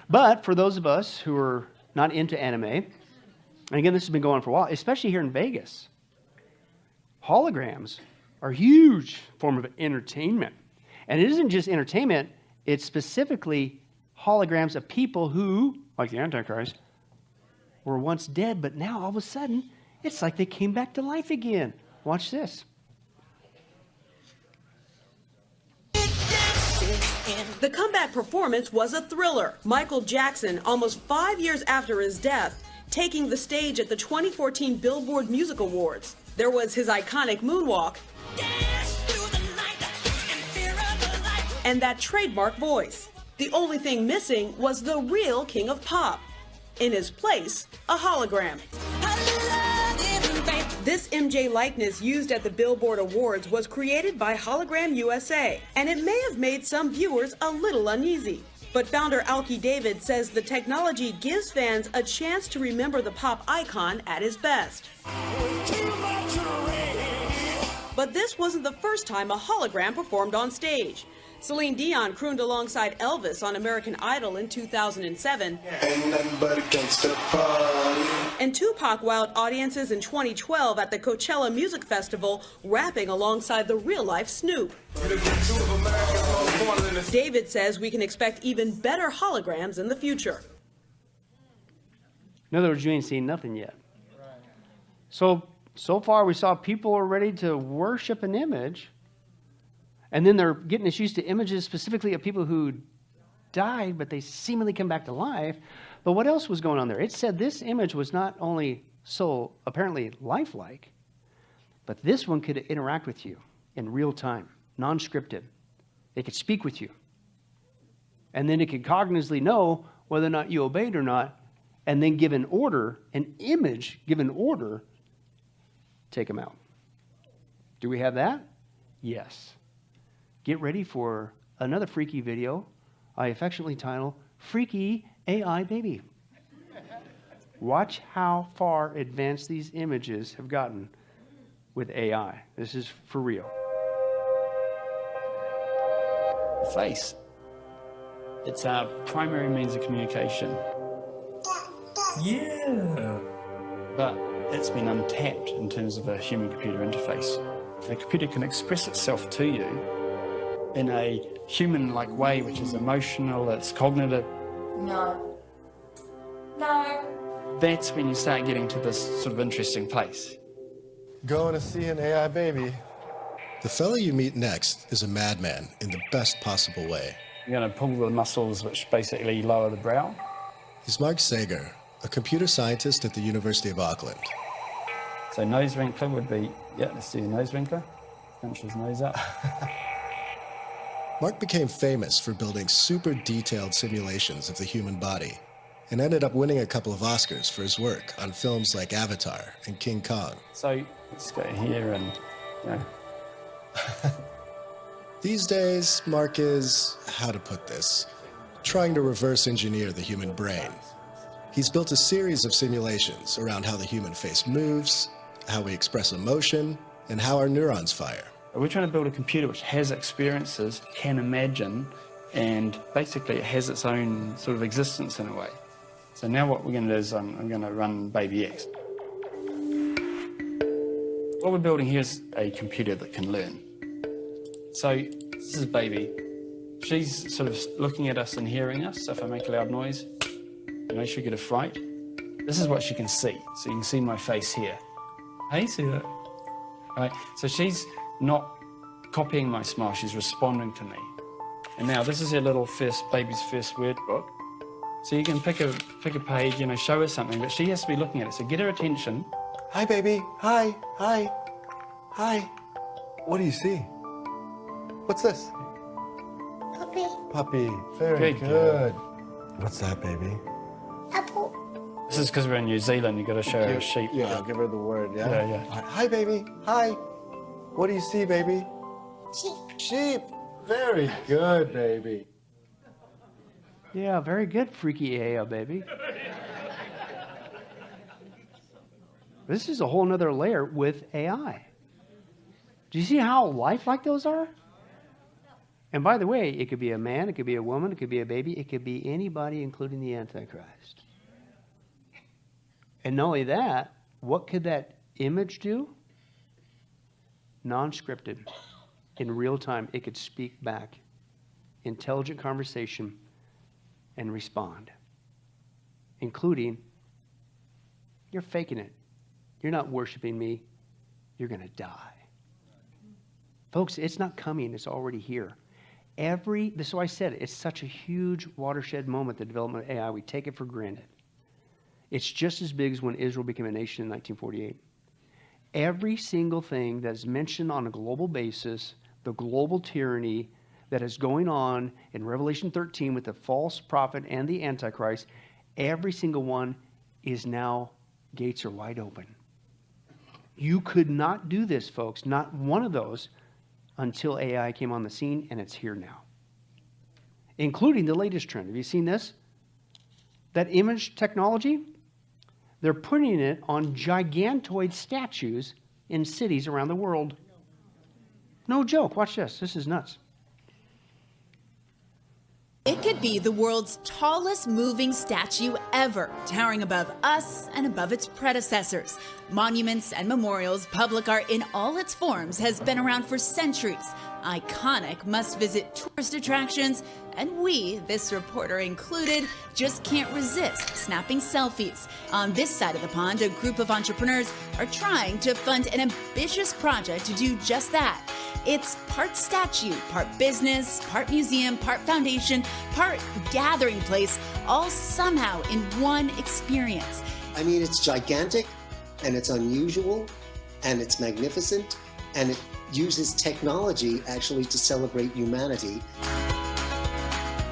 But for those of us who are not into anime, and again, this has been going on for a while, especially here in Vegas, holograms are a huge form of entertainment. And it isn't just entertainment, it's specifically holograms of people who, like the Antichrist, were once dead, but now all of a sudden, it's like they came back to life again. Watch this. The comeback performance was a thriller. Michael Jackson, almost 5 years after his death, taking the stage at the 2014 Billboard Music Awards. There was his iconic moonwalk and that trademark voice. The only thing missing was the real king of pop. In his place, a hologram. This MJ likeness used at the Billboard Awards was created by Hologram USA, and it may have made some viewers a little uneasy. But founder Alki David says the technology gives fans a chance to remember the pop icon at his best. But this wasn't the first time a hologram performed on stage. Celine Dion crooned alongside Elvis on American Idol in 2007. Ain't nothing but a gangsta party. And Tupac wowed audiences in 2012 at the Coachella Music Festival, rapping alongside the real-life Snoop. David says we can expect even better holograms in the future. In other words, you ain't seen nothing yet. So far we saw people are ready to worship an image, and then they're getting us used to images specifically of people who died, but they seemingly come back to life. But what else was going on there? It said this image was not only so apparently lifelike, but this one could interact with you in real time, non-scripted. It could speak with you. And then it could cognitively know whether or not you obeyed or not, and then give an order, an image, give an order, take them out. Do we have that? Yes. Get ready for another freaky video I affectionately title Freaky AI Baby. Watch how far advanced these images have gotten with AI. This is for real. Face. It's our primary means of communication. Yeah. But it's been untapped in terms of a human-computer interface. The computer can express itself to you in a human-like way, which is emotional, it's cognitive. No. No. That's when you start getting to this sort of interesting place. Going to see an AI baby. The fellow you meet next is a madman in the best possible way. You're going to pull the muscles which basically lower the brow. He's Mark Sager, a computer scientist at the University of Auckland. So nose wrinkler would be, yeah, let's do the nose wrinkler. Punch his nose up. Mark became famous for building super detailed simulations of the human body and ended up winning a couple of Oscars for his work on films like Avatar and King Kong. So let's go here and, you know. These days, Mark is, how to put this, trying to reverse engineer the human brain. He's built a series of simulations around how the human face moves, how we express emotion, and how our neurons fire. We're trying to build a computer which has experiences, can imagine, and basically it has its own sort of existence in a way. So now what we're going to do is I'm going to run Baby X. What we're building here is a computer that can learn. So this is Baby. She's sort of looking at us and hearing us. So if I make a loud noise, you know, she'll get a fright. This is what she can see. So you can see my face here. Hey, see that? Right. So she's not copying my smile, she's responding to me. And now this is her little baby's first word book. So you can pick a page, you know, show her something, but she has to be looking at it. So get her attention. Hi, baby. Hi. Hi. Hi. What do you see? What's this? Puppy. Puppy. Very good. What's that, baby? Apple. This is because we're in New Zealand, you've got to show her a sheep. Yeah, I'll give her the word, yeah? Yeah, yeah. Hi, baby. Hi. What do you see, baby? Sheep. Sheep. Very good, baby. Yeah, very good, freaky AI baby. This is a whole nother layer with AI. Do you see how lifelike those are? And by the way, it could be a man, it could be a woman, it could be a baby, it could be anybody, including the Antichrist. And not only that, what could that image do? Non-scripted. In real time, it could speak back. Intelligent conversation and respond. Including, you're faking it. You're not worshiping me. You're going to die. Folks, it's not coming. It's already here. This is why I said it. It's such a huge watershed moment, the development of AI. We take it for granted. It's just as big as when Israel became a nation in 1948. Every single thing that is mentioned on a global basis, the global tyranny that is going on in Revelation 13 with the false prophet and the Antichrist, every single one is now, gates are wide open. You could not do this, folks, not one of those, until AI came on the scene, and it's here now. Including the latest trend. Have you seen this? That image technology, they're putting it on gigantoid statues in cities around the world. No joke. Watch this. This is nuts. It could be the world's tallest moving statue ever, towering above us and above its predecessors. Monuments and memorials, public art in all its forms has been around for centuries. Iconic must-visit tourist attractions, and we, this reporter included, just can't resist snapping selfies. On this side of the pond, a group of entrepreneurs are trying to fund an ambitious project to do just that. It's part statue, part business, part museum, part foundation, part gathering place, all somehow in one experience. I mean, it's gigantic, and it's unusual, and it's magnificent, and it uses technology actually to celebrate humanity.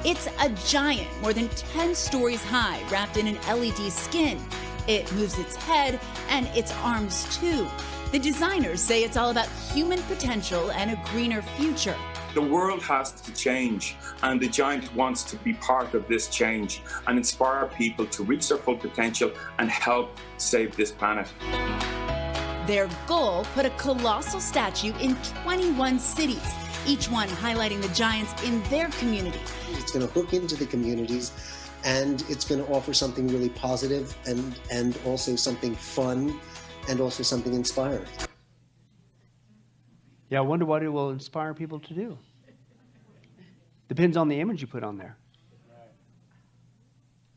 It's a giant, more than 10 stories high, wrapped in an LED skin. It moves its head and its arms too. The designers say it's all about human potential and a greener future. The world has to change, and the giant wants to be part of this change and inspire people to reach their full potential and help save this planet. Their goal, put a colossal statue in 21 cities, each one highlighting the giants in their community. It's going to hook into the communities, and it's going to offer something really positive and also something fun and also something inspiring. Yeah, I wonder what it will inspire people to do. Depends on the image you put on there.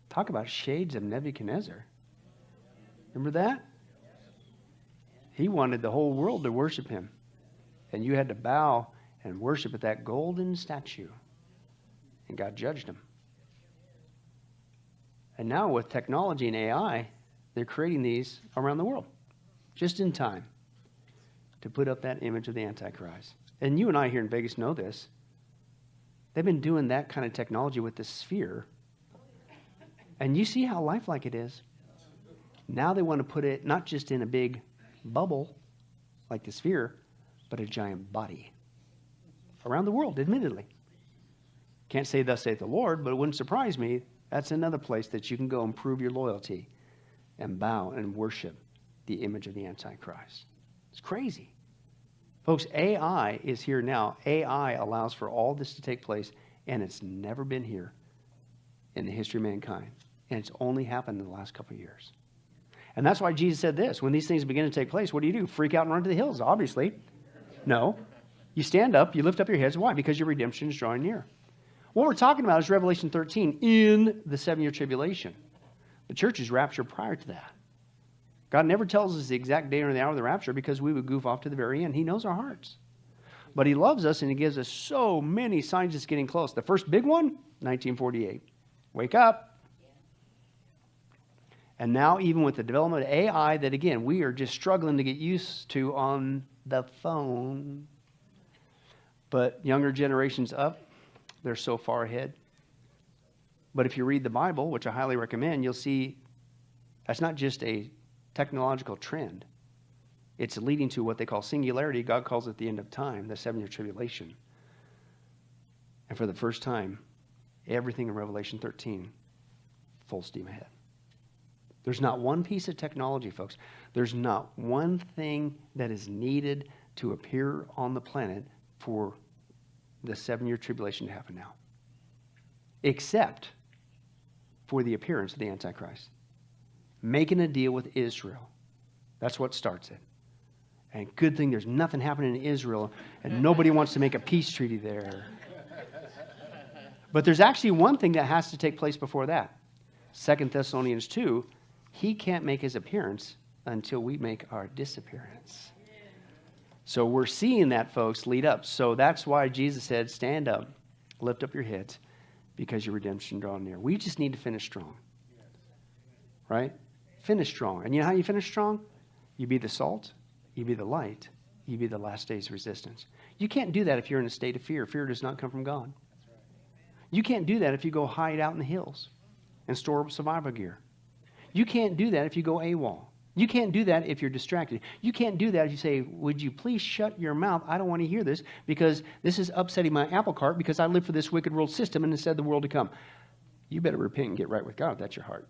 Talk about shades of Nebuchadnezzar. Remember that? He wanted the whole world to worship him. And you had to bow and worship at that golden statue. And God judged him. And now with technology and AI, they're creating these around the world, just in time to put up that image of the Antichrist. And you and I here in Vegas know this. They've been doing that kind of technology with the sphere. And you see how lifelike it is. Now they want to put it not just in a big bubble like the sphere, but a giant body around the world, admittedly. Can't say thus saith the Lord, but it wouldn't surprise me. That's another place that you can go and prove your loyalty and bow and worship the image of the Antichrist. It's crazy. Folks, AI is here now. AI allows for all this to take place, and it's never been here in the history of mankind. And it's only happened in the last couple of years. And that's why Jesus said this. When these things begin to take place, what do? Freak out and run to the hills, obviously. No. You stand up, you lift up your heads. Why? Because your redemption is drawing near. What we're talking about is Revelation 13 in the 7-year tribulation. The church is raptured prior to that. God never tells us the exact day or the hour of the rapture because we would goof off to the very end. He knows our hearts. But he loves us and he gives us so many signs it's getting close. The first big one, 1948. Wake up. And now even with the development of AI that, again, we are just struggling to get used to on the phone. But younger generations up, they're so far ahead. But if you read the Bible, which I highly recommend, you'll see that's not just a technological trend. It's leading to what they call singularity. God calls it the end of time, the 7-year tribulation. And for the first time, everything in Revelation 13, full steam ahead. There's not one piece of technology, folks. There's not one thing that is needed to appear on the planet for the 7-year tribulation to happen now, except for the appearance of the Antichrist. Making a deal with Israel. That's what starts it. And good thing there's nothing happening in Israel, and nobody wants to make a peace treaty there. But there's actually one thing that has to take place before that. 2 Thessalonians 2, he can't make his appearance until we make our disappearance. So we're seeing that, folks, lead up. So that's why Jesus said, stand up, lift up your heads, because your redemption draws near. We just need to finish strong. Right? Finish strong. And you know how you finish strong? You be the salt, you be the light, you be the last day's resistance. You can't do that if you're in a state of fear. Fear does not come from God. You can't do that if you go hide out in the hills and store up survival gear. You can't do that if you go AWOL. You can't do that if you're distracted. You can't do that if you say, would you please shut your mouth? I don't want to hear this because this is upsetting my apple cart because I live for this wicked world system and instead the world to come. You better repent and get right with God if that's your heart.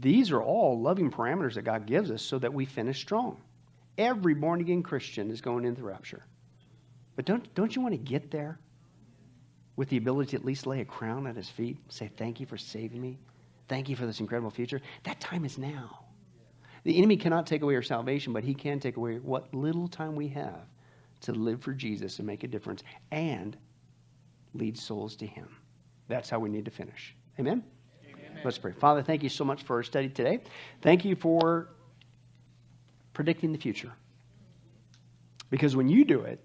These are all loving parameters that God gives us so that we finish strong. Every born-again Christian is going into the rapture. But don't you want to get there? with the ability to at least lay a crown at his feet, say, thank you for saving me. Thank you for this incredible future. That time is now. The enemy cannot take away our salvation, but he can take away what little time we have to live for Jesus and make a difference and lead souls to him. That's how we need to finish. Amen? Amen. Let's pray. Father, thank you so much for our study today. Thank you for predicting the future. Because when you do it,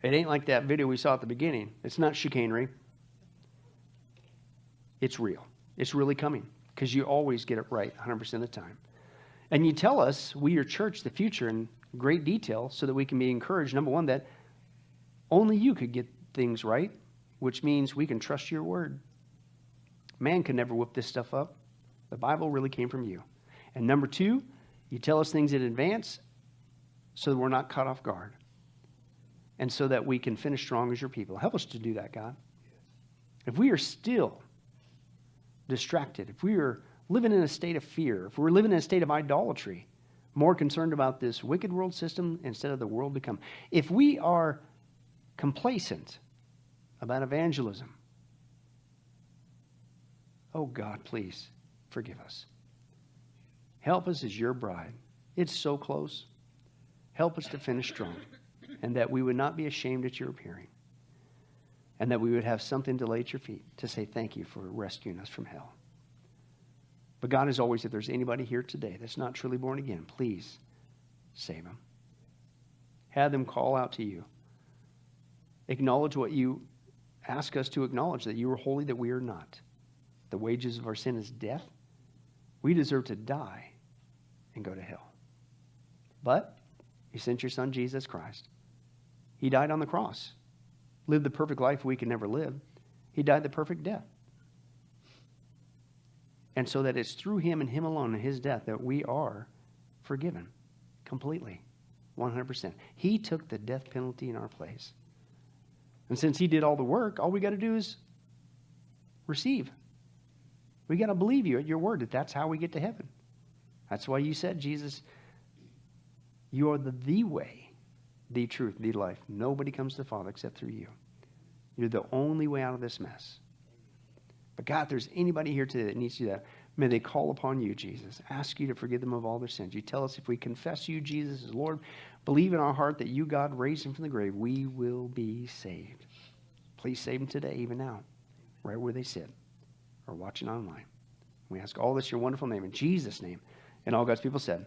it ain't like that video we saw at the beginning. It's not chicanery. It's real. It's really coming because you always get it right 100% of the time. And you tell us, we, your church, the future in great detail so that we can be encouraged, number one, that only you could get things right, which means we can trust your word. Man can never whip this stuff up. The Bible really came from you. And number two, you tell us things in advance so that we're not caught off guard. And so that we can finish strong as your people. Help us to do that, God. If we are still distracted, if we are living in a state of fear, if we're living in a state of idolatry, more concerned about this wicked world system instead of the world to come, if we are complacent about evangelism, oh God, please forgive us. Help us as your bride. It's so close. Help us to finish strong, and that we would not be ashamed at your appearing, and that we would have something to lay at your feet to say thank you for rescuing us from hell. But God, as always, if there's anybody here today that's not truly born again, please save them. Have them call out to you. Acknowledge what you ask us to acknowledge, that you are holy, that we are not. The wages of our sin is death. We deserve to die and go to hell. But you sent your son, Jesus Christ. He died on the cross, lived the perfect life we could never live. He died the perfect death. And so that it's through him and him alone and his death that we are forgiven completely, 100%. He took the death penalty in our place. And since he did all the work, all we got to do is receive. We got to believe you at your word that that's how we get to heaven. That's why you said, Jesus, you are the way, the truth, the life. Nobody comes to the Father except through you. You're the only way out of this mess. But God, if there's anybody here today that needs to do that, may they call upon you, Jesus. Ask you to forgive them of all their sins. You tell us if we confess you, Jesus, as Lord, believe in our heart that you, God, raised him from the grave, we will be saved. Please save them today, even now, right where they sit or watching online. We ask all this in your wonderful name, in Jesus' name. And all God's people said,